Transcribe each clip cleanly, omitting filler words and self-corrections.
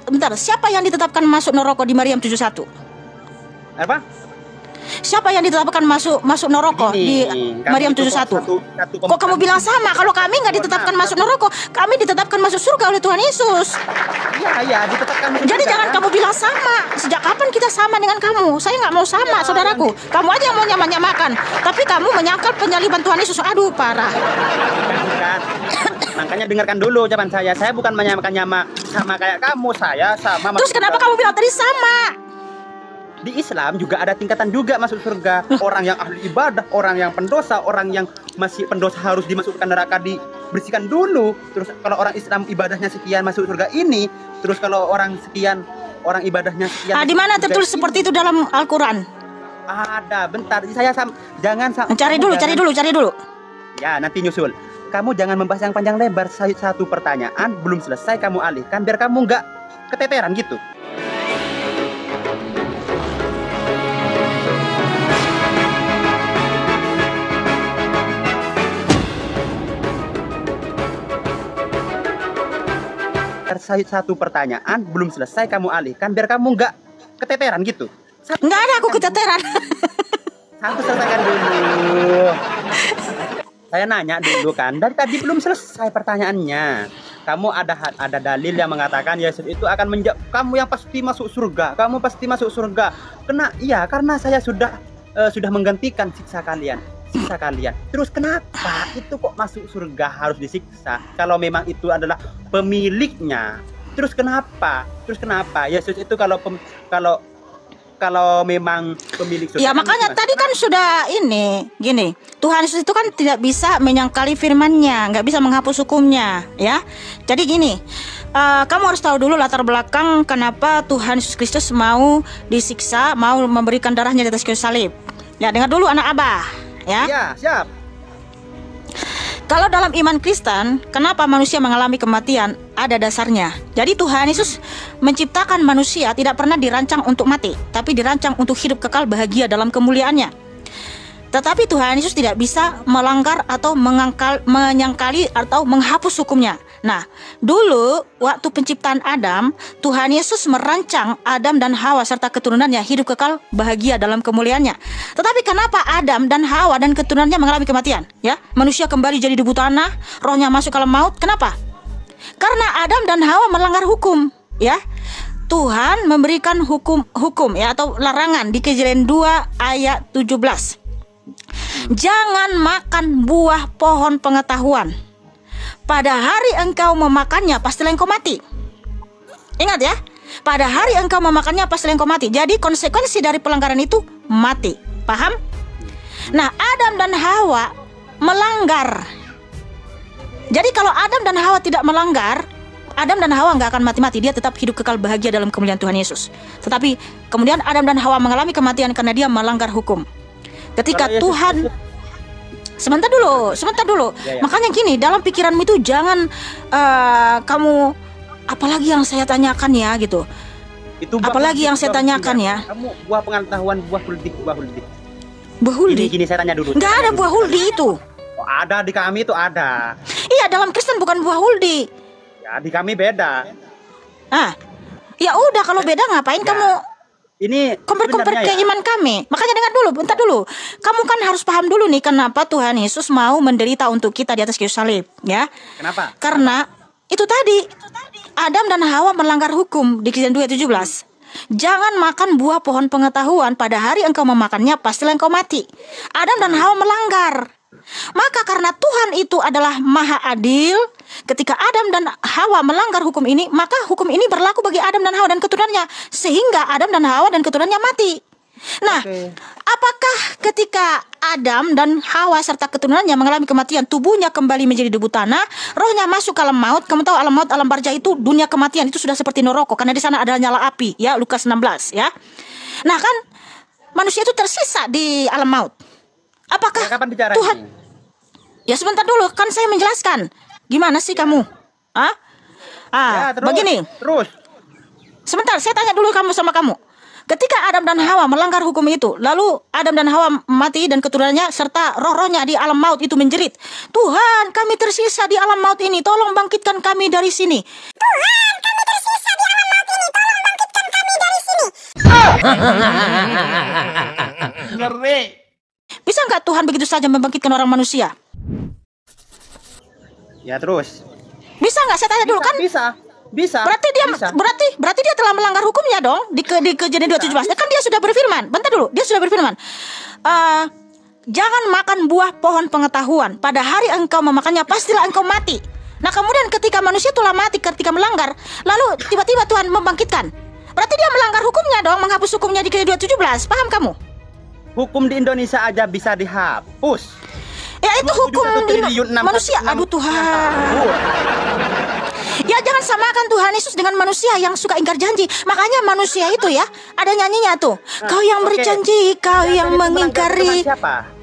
bentar, siapa yang ditetapkan masuk neraka di Maryam 71? Apa? Siapa yang ditetapkan masuk neraka di Maryam 71? Kok kamu bilang sama? Kalau kami nggak ditetapkan masuk neraka, kami ditetapkan masuk surga oleh Tuhan Yesus. Iya, ditetapkan masuk Jadi surga, jangan kan? kamu bilang sama. Sejak kapan kita sama dengan kamu? Saya nggak mau sama, saudaraku. Kamu aja yang mau nyamakan. Tapi kamu menyangkal penyaliban Tuhan Yesus. Aduh, parah. Bukan. Makanya dengarkan dulu ucapan saya. Saya bukan menyamakan sama kayak kamu. Saya sama. Terus kenapa kamu bilang tadi sama? Di Islam juga ada tingkatan juga masuk surga. Orang yang ahli ibadah, orang yang pendosa, orang yang masih pendosa harus dimasukkan neraka, dibersihkan dulu. Terus kalau orang Islam ibadahnya sekian masuk surga ini, terus kalau orang sekian, orang ibadahnya sekian. Di mana tertulis seperti itu dalam Al-Quran? Ada, bentar. Saya jangan cari dulu. Ya, nanti nyusul. Kamu jangan membahas yang panjang lebar. Satu pertanyaan belum selesai kamu alihkan biar kamu nggak keteteran gitu. Satu pertanyaan belum selesai kamu alihkan biar kamu nggak keteteran gitu. Nggak ada aku keteteran. Satu selesaikan dulu. Saya nanya dulu kan, dari tadi belum selesai pertanyaannya. Kamu ada dalil yang mengatakan Yesus itu akan menjawab kamu yang pasti masuk surga. Kamu pasti masuk surga. Karena saya sudah menggantikan siksa kalian. Terus kenapa itu kok masuk surga harus disiksa? Kalau memang itu adalah pemiliknya. Terus kenapa? Yesus itu kalau memang pemilik surga. Ya makanya tadi kan sudah gini. Tuhan Yesus itu kan tidak bisa menyangkali firman-Nya, nggak bisa menghapus hukumnya, ya. Jadi gini, kamu harus tahu dulu latar belakang kenapa Tuhan Yesus Kristus mau disiksa, mau memberikan darahnya di atas kayu salib. Ya, dengar dulu anak Abah. Ya. Ya, siap. Kalau dalam iman Kristen, kenapa manusia mengalami kematian? Ada dasarnya. Jadi Tuhan Yesus menciptakan manusia tidak pernah dirancang untuk mati, tapi dirancang untuk hidup kekal bahagia dalam kemuliaannya. Tetapi Tuhan Yesus tidak bisa melanggar atau menyangkali atau menghapus hukumnya. Nah, dulu waktu penciptaan Adam, Tuhan Yesus merancang Adam dan Hawa serta keturunannya hidup kekal bahagia dalam kemuliaannya. Tetapi kenapa Adam dan Hawa dan keturunannya mengalami kematian? Ya, manusia kembali jadi debu tanah, rohnya masuk ke alam maut. Kenapa? Karena Adam dan Hawa melanggar hukum, ya. Tuhan memberikan hukum ya atau larangan di Kejadian 2 ayat 17. Jangan makan buah pohon pengetahuan. Pada hari engkau memakannya, pastilah engkau mati. Ingat ya, pada hari engkau memakannya, pastilah engkau mati. Jadi konsekuensi dari pelanggaran itu mati. Paham? Nah, Adam dan Hawa melanggar. Jadi kalau Adam dan Hawa tidak melanggar, Adam dan Hawa nggak akan mati-mati. Dia tetap hidup kekal bahagia dalam kemuliaan Tuhan Yesus. Tetapi kemudian Adam dan Hawa mengalami kematian karena dia melanggar hukum. Ketika Tuhan sebentar dulu. Ya. Makanya gini, dalam pikiranmu itu jangan kamu apalagi yang saya tanyakan ya gitu. Itu apalagi yang saya tanyakan ya. Kamu buah pengetahuan, buah huldi. Buah huldi. Gini saya tanya dulu. Nggak ada buah huldi itu. Oh, ada di kami itu ada. Iya, dalam Kristen bukan buah huldi. Ya, di kami beda. Ya udah kalau beda ngapain kamu? Ini kompet ke iman kami. Makanya dengar dulu, bentar dulu. Kamu kan harus paham dulu nih kenapa Tuhan Yesus mau menderita untuk kita di atas kayu salib, ya. Kenapa? Karena itu tadi Adam dan Hawa melanggar hukum di Kejadian 2 ayat 17. Jangan makan buah pohon pengetahuan, pada hari engkau memakannya pastilah engkau mati. Adam dan Hawa melanggar. Maka karena Tuhan itu adalah maha adil, ketika Adam dan Hawa melanggar hukum ini, maka hukum ini berlaku bagi Adam dan Hawa dan keturunannya, sehingga Adam dan Hawa dan keturunannya mati. Nah, apakah ketika Adam dan Hawa serta keturunannya mengalami kematian, tubuhnya kembali menjadi debu tanah, rohnya masuk ke alam maut? Kamu tahu alam maut, alam barza itu dunia kematian, itu sudah seperti neraka karena di sana ada nyala api, ya, Lukas 16, ya. Nah kan, manusia itu tersisa di alam maut. Apakah Tuhan? Ya sebentar dulu, kan saya menjelaskan. Gimana sih kamu? Begini. Terus. Sebentar, saya tanya dulu sama kamu. Ketika Adam dan Hawa melanggar hukum itu, lalu Adam dan Hawa mati dan keturunannya serta roh-rohnya di alam maut itu menjerit, Tuhan, kami tersisa di alam maut ini, tolong bangkitkan kami dari sini. Tuhan, kami tersisa Ngeri. Bisa nggak Tuhan begitu saja membangkitkan orang manusia? Ya terus. Bisa nggak? Saya tanya dulu kan? Bisa. Berarti dia bisa. berarti dia telah melanggar hukumnya dong di Kejadian 2:17. Kan dia sudah berfirman. Bentar dulu, dia sudah berfirman. Jangan makan buah pohon pengetahuan. Pada hari engkau memakannya pastilah engkau mati. Nah, kemudian ketika manusia telah mati ketika melanggar, lalu tiba-tiba Tuhan membangkitkan. Berarti dia melanggar hukumnya dong, menghapus hukumnya di Kejadian 2:17. Paham kamu? Hukum di Indonesia aja bisa dihapus. Ya itu hukum di manusia. Aduh Tuhan. Ya jangan samakan Tuhan Yesus dengan manusia yang suka ingkar janji. Makanya manusia itu ya, ada nyanyinya tuh. Kau yang berjanji, kau yang mengingkari. Siapa?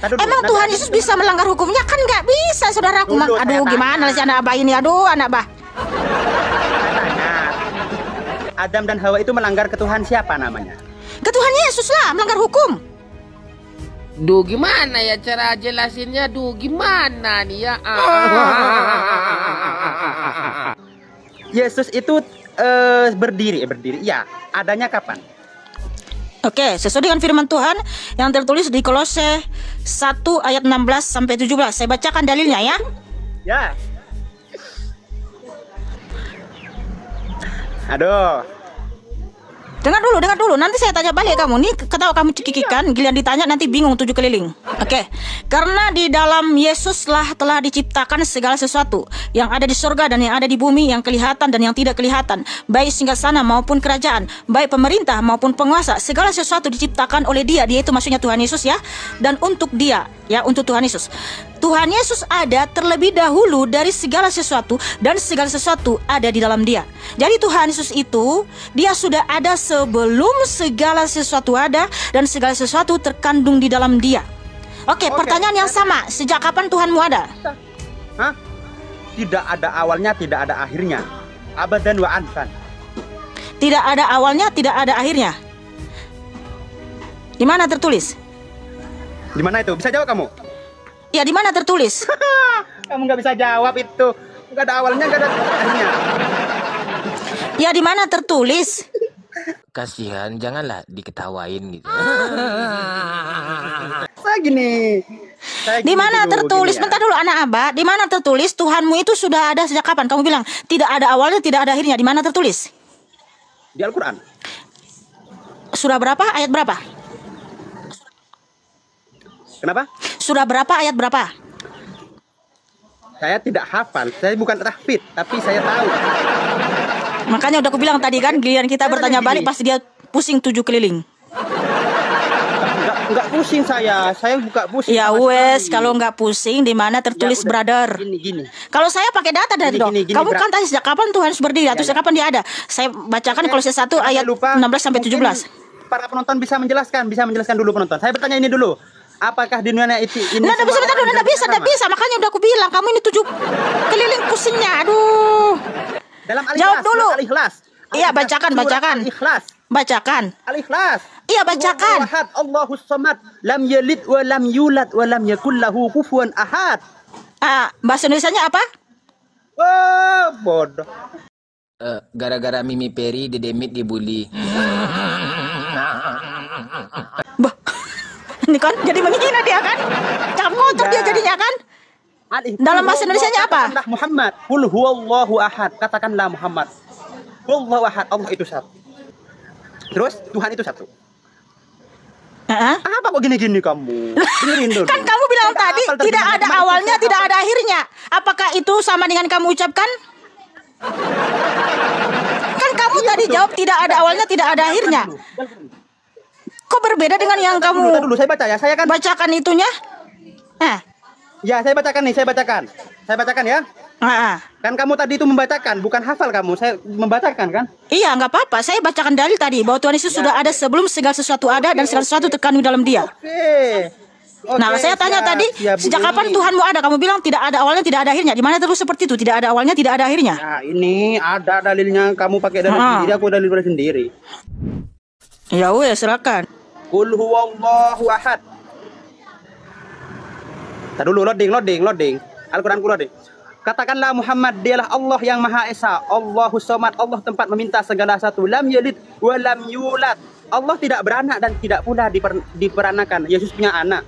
Emang Tuhan Yesus bisa melanggar hukumnya? Kan nggak bisa, saudaraku. Aduh, gimana sih anak Abah ini? Aduh, anak Abah. Adam dan Hawa itu melanggar ke Tuhan siapa namanya? Ke Tuhan Yesus lah, melanggar hukum. Duh, gimana ya cara jelasinnya? Duh, gimana nih ya? Yesus itu berdiri. Ya, adanya kapan? Oke, sesuai dengan firman Tuhan yang tertulis di Kolose 1 ayat 16 sampai 17. Saya bacakan dalilnya ya. Ya. Aduh. Dengar dulu. Nanti saya tanya balik kamu. Nih ketawa kamu cekikikan, giliran ditanya nanti bingung 7 keliling. Oke. Karena di dalam Yesuslah telah diciptakan segala sesuatu yang ada di surga dan yang ada di bumi, yang kelihatan dan yang tidak kelihatan, baik singgasana maupun kerajaan, baik pemerintah maupun penguasa. Segala sesuatu diciptakan oleh Dia itu maksudnya Tuhan Yesus ya. Dan untuk Dia, ya, untuk Tuhan Yesus. Tuhan Yesus ada terlebih dahulu dari segala sesuatu dan segala sesuatu ada di dalam Dia. Jadi Tuhan Yesus itu Dia sudah ada sebelum segala sesuatu ada dan segala sesuatu terkandung di dalam Dia. Oke, pertanyaan yang sama. Sejak kapan Tuhanmu ada? Hah? Tidak ada awalnya, tidak ada akhirnya. Abadan wa anfan. Tidak ada awalnya, tidak ada akhirnya. Di mana tertulis? Di mana itu? Bisa jawab kamu? Ya, di mana tertulis? Kamu nggak bisa jawab itu. Nggak ada awalnya, nggak ada akhirnya. Ya, di mana tertulis? Kasihan, janganlah diketawain gitu. Saya gini. Di mana tertulis? Bentar dulu anak Abah. Di mana tertulis Tuhanmu itu sudah ada sejak kapan? Kamu bilang tidak ada awalnya, tidak ada akhirnya. Di mana tertulis? Di Al-Quran. Surah berapa? Ayat berapa? Kenapa? Surah berapa? Ayat berapa? Saya tidak hafal. Saya bukan tahfidz, tapi saya tahu. Makanya udah aku bilang tadi kan, giliran kita bertanya balik pasti dia pusing 7 keliling. Enggak pusing saya buka pusing. Ya wes, kalau nggak pusing di mana tertulis Ya, udah. brother. Gini. Kalau saya pakai data dari dong. Gini, Kamu kan tanya sejak kapan Tuhan berdiri, atau sejak kapan dia ada? Saya bacakan kalau saya 1 ayat 16 sampai 17. Para penonton bisa menjelaskan dulu penonton. Saya bertanya ini dulu. Apakah di dunia itu ini Nggak bisa, bentar dulu, nggak bisa. Makanya udah aku bilang, kamu ini 7 keliling pusingnya. Aduh. Dalam Al-Ikhlas. Jawab dulu. Al-Ikhlas. Iya, bacakan. Al-Ikhlas. Bacakan. Al-Ikhlas. Iya, bacakan. Allahus samad, lam yalid wa lam yulad wa lam yakul lahu kufuwan ahad. Bahasa Indonesianya apa? Oh, bodoh. Gara-gara Mimi Peri, Dedemit dibully. Bah. Ini kan jadi menghina dia kan? Cakap kotor dia jadinya kan? Dalam bahasa Indonesianya apa? Katakanlah Muhammad. Qul huwallahu ahad. Katakanlah Muhammad. Huwallahu ahad. Allah itu satu. Terus Tuhan itu satu. Apa kok gini-gini kamu? Dengerin dulu. Kan kamu bilang tadi tidak ada awalnya, tidak ada akhirnya. Apakah itu sama dengan kamu ucapkan? Kan kamu tadi jawab tidak ada awalnya, tidak ada akhirnya. Kok berbeda dengan yang kamu dulu, saya baca ya. Saya kan bacakan itunya? Ya, saya bacakan nih, saya bacakan ya. Kan kamu tadi itu membacakan, bukan hafal kamu. Saya membacakan kan? Iya, nggak apa-apa. Saya bacakan dalil tadi bahwa Tuhan Yesus sudah ada sebelum segala sesuatu ada dan segala sesuatu terkandung dalam Dia. Nah, saya tanya tadi, sejak kapan Tuhanmu ada? Kamu bilang tidak ada awalnya, tidak ada akhirnya. Di mana terus seperti itu? Tidak ada awalnya, tidak ada akhirnya. Nah, ini ada dalilnya. Kamu pakai dalil sendiri, aku dalil sendiri. Ya wes, silakan. Qul huwallahu ahad. Ntar dulu loading. Al-Quranku loading. Katakanlah Muhammad, dialah Allah yang Maha Esa, Allahus Somad, Allah tempat meminta segala satu, lam yalid wa lam yulad. Allah tidak beranak dan tidak pula diperanakan. Yesus punya anak.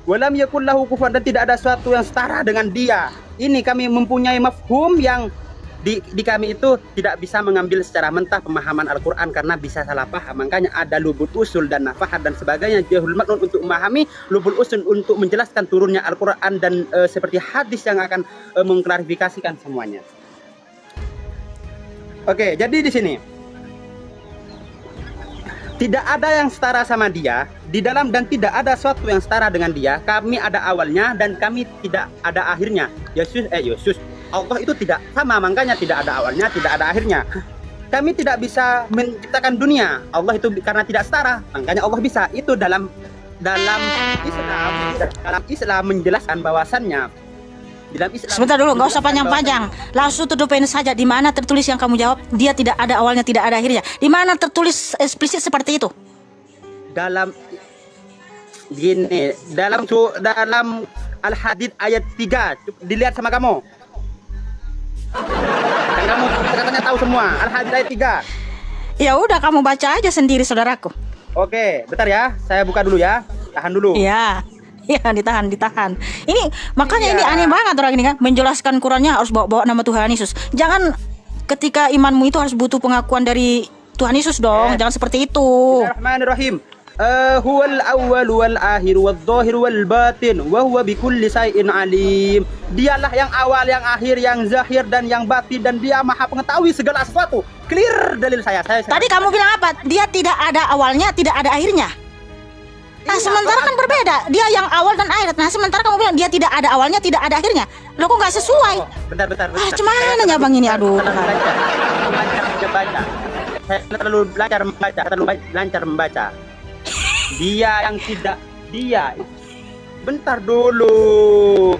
Walam yakul lahu kufuwan, dan tidak ada sesuatu yang setara dengan dia. Ini kami mempunyai mafhum yang di kami itu tidak bisa mengambil secara mentah pemahaman Al-Quran karena bisa salah paham. Makanya ada lubul usul dan nafahat dan sebagainya, jahul maknun untuk memahami, lubul usul untuk menjelaskan turunnya Al-Quran, dan seperti hadis yang akan mengklarifikasikan semuanya. Oke, jadi di sini tidak ada yang setara sama dia di dalam, dan tidak ada sesuatu yang setara dengan dia. Kami ada awalnya dan kami tidak ada akhirnya. Yesus Allah itu tidak sama, makanya tidak ada awalnya, tidak ada akhirnya. Kami tidak bisa menciptakan dunia. Allah itu karena tidak setara, makanya Allah bisa. Itu dalam Islam menjelaskan bahwasannya dalam Islam. Sebentar dulu, nggak usah panjang-panjang. Langsung tudupin saja. Di mana tertulis yang kamu jawab? Dia tidak ada awalnya, tidak ada akhirnya. Di mana tertulis eksplisit seperti itu? Dalam Al-Hadid ayat 3. Dilihat sama kamu. Dan kamu katanya tahu semua. Al-Hadid ayat 3. Ya udah, kamu baca aja sendiri, saudaraku. Oke, bentar ya. Saya buka dulu ya. Tahan dulu. Iya. Ya, ditahan. Ini makanya ini aneh banget orang ini kan, menjelaskan Qurannya harus bawa nama Tuhan Yesus. Jangan ketika imanmu itu harus butuh pengakuan dari Tuhan Yesus dong. Jangan seperti itu. Bismillahirrahmanirrahim. Huwal awwal wal akhir wal zahir wal batin wa huwa bikulli syai'in alim. Dialah yang awal, yang akhir, yang zahir dan yang batin, dan dia maha mengetahui segala sesuatu. Clear dalil saya. Tadi kamu bilang apa? Dia tidak ada awalnya, tidak ada akhirnya. Nah, sementara kan berbeda. Dia yang awal dan akhir. Nah, sementara kamu bilang dia tidak ada awalnya, tidak ada akhirnya. Lo kok nggak sesuai? Bentar. Cuman ya bang ini, aduh. Saya terlalu lancar membaca. Dia yang tidak, dia. Bentar dulu.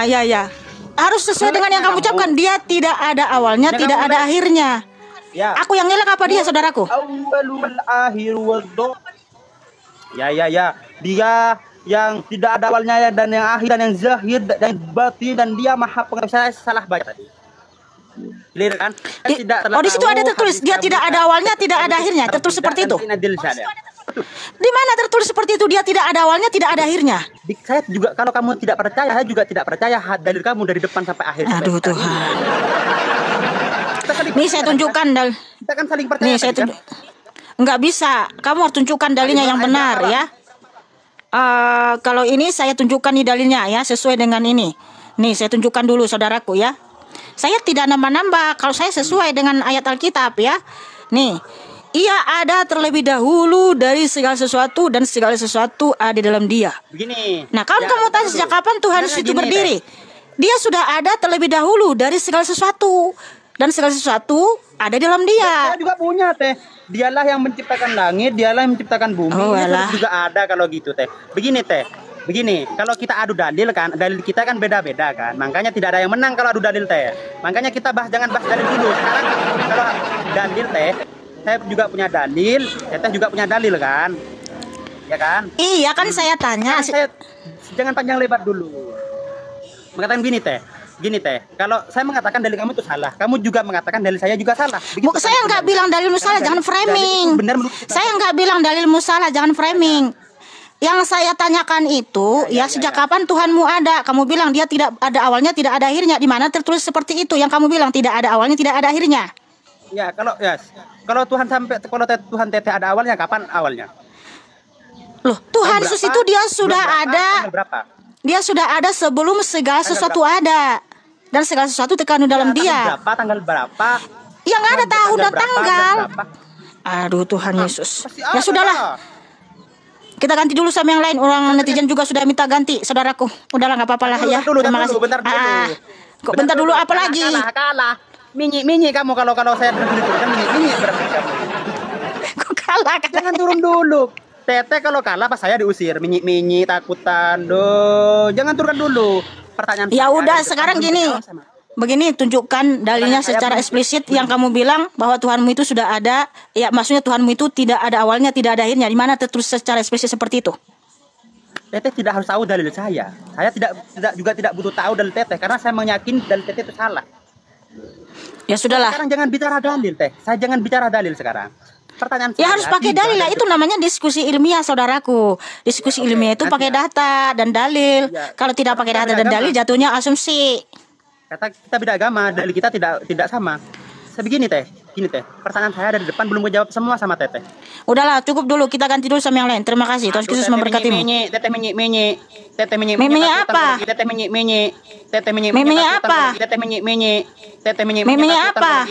Ya. Harus sesuai dengan yang kamu ucapkan. Dia tidak ada awalnya, tidak ada akhirnya. Ya. Aku yang ngelak apa dia, saudaraku? Awwalul akhir wal Ya. Dia yang tidak ada awalnya dan yang akhir dan yang zahir dan batin, dan dia maha pengawas. Saya salah baca tadi. Clear kan? Di situ ada tertulis dia tidak ada awalnya, tidak ada akhirnya. Tertulis seperti itu. Di mana tertulis seperti itu? Dia tidak ada awalnya, tidak ada akhirnya. Saya juga, kalau kamu tidak percaya, saya juga tidak percaya dalil kamu dari depan sampai akhir. Aduh Tuhan. Nih saya tunjukkan Kita kan saling percaya. Nggak bisa. Kamu harus tunjukkan dalilnya yang benar ya. Kalau ini saya tunjukkan nih dalilnya ya, sesuai dengan ini. Nih saya tunjukkan dulu saudaraku ya. Saya tidak nambah-nambah. Kalau saya sesuai dengan ayat Alkitab ya. Nih, ia ada terlebih dahulu dari segala sesuatu, dan segala sesuatu ada dalam dia. Begini. Nah, kalau kamu tanya sejak kapan Tuhan itu berdiri? Dia sudah ada terlebih dahulu dari segala sesuatu, dan segala sesuatu ada dalam dia. Saya juga punya teh. Dialah yang menciptakan langit, dialah yang menciptakan bumi. Itu juga ada kalau gitu teh. Begini teh. Begini, kalau kita adu dalil kan, dalil kita kan beda-beda kan. Makanya tidak ada yang menang kalau adu dalil teh. Makanya kita jangan bahas dalil dulu. Sekarang kalau dalil teh, saya juga punya dalil, teh juga punya dalil kan. Ya kan? Iya kan saya tanya. Saya jangan panjang lebar dulu. Mengatakan gini teh, kalau saya mengatakan dalil kamu itu salah, kamu juga mengatakan dalil saya juga salah. Begitu, saya nggak bilang dalilmu salah, jangan framing. Saya nggak bilang dalilmu salah, jangan framing. Yang saya tanyakan itu, sejak kapan Tuhanmu ada? Kamu bilang dia tidak ada awalnya, tidak ada akhirnya. Di mana tertulis seperti itu? Yang kamu bilang tidak ada awalnya, tidak ada akhirnya. Ya, kalau Tuhan teteh ada awalnya, kapan awalnya? Loh, Tuhan Yesus itu dia sudah ada. Dia sudah ada sebelum segala sesuatu ada. Dan segala sesuatu terkandung dalam dia. Tanggal berapa? Ya nggak ada tahun dan tanggal. Aduh Tuhan Yesus. Ya sudahlah. Kita ganti dulu sama yang lain. Orang netizen juga sudah minta ganti, saudaraku. Udahlah, nggak apa-apa lah ya. Terima kasih. Kok bentar dulu, apa lagi? Kalah. Minyi kamu kalau saya turun kan minyi berarti kamu. Kok kalah? Jangan turun dulu. Teteh kalau kalah pas saya diusir. Minyi takutan. Duh, jangan turun dulu. Pertanyaan. Ya udah, sekarang gini. Begini, tunjukkan dalilnya secara eksplisit yang kamu bilang bahwa Tuhanmu itu sudah ada. Ya, maksudnya Tuhanmu itu tidak ada awalnya, tidak ada akhirnya. Di mana tertulis secara eksplisit seperti itu? Teteh tidak harus tahu dalil saya. Saya tidak butuh tahu dalil teteh karena saya meyakini dalil teteh itu salah. Ya sudahlah. Sekarang jangan bicara dalil teh. Saya jangan bicara dalil sekarang. Pertanyaan Ya saya, harus pakai dalil lah, itu namanya diskusi ilmiah saudaraku. Diskusi ilmiah itu pakai data dan dalil. Ya, Kalau tidak pakai kita data beda dan agama. dalil jatuhnya asumsi. Kata kita beda agama, dalil kita tidak sama. Sebegini teh, gini teh. Pertanyaan saya dari depan belum menjawab semua sama teteh. Udahlah, cukup dulu, kita ganti dulu sama yang lain. Terima kasih. Tuhan Yesus memberkatimu. Teteh menyi. Teteh menyi. Menyi apa? Teteh menyi. Teteh menyi. Menyi apa? Teteh menyi. Teteh menyi. Menyi apa?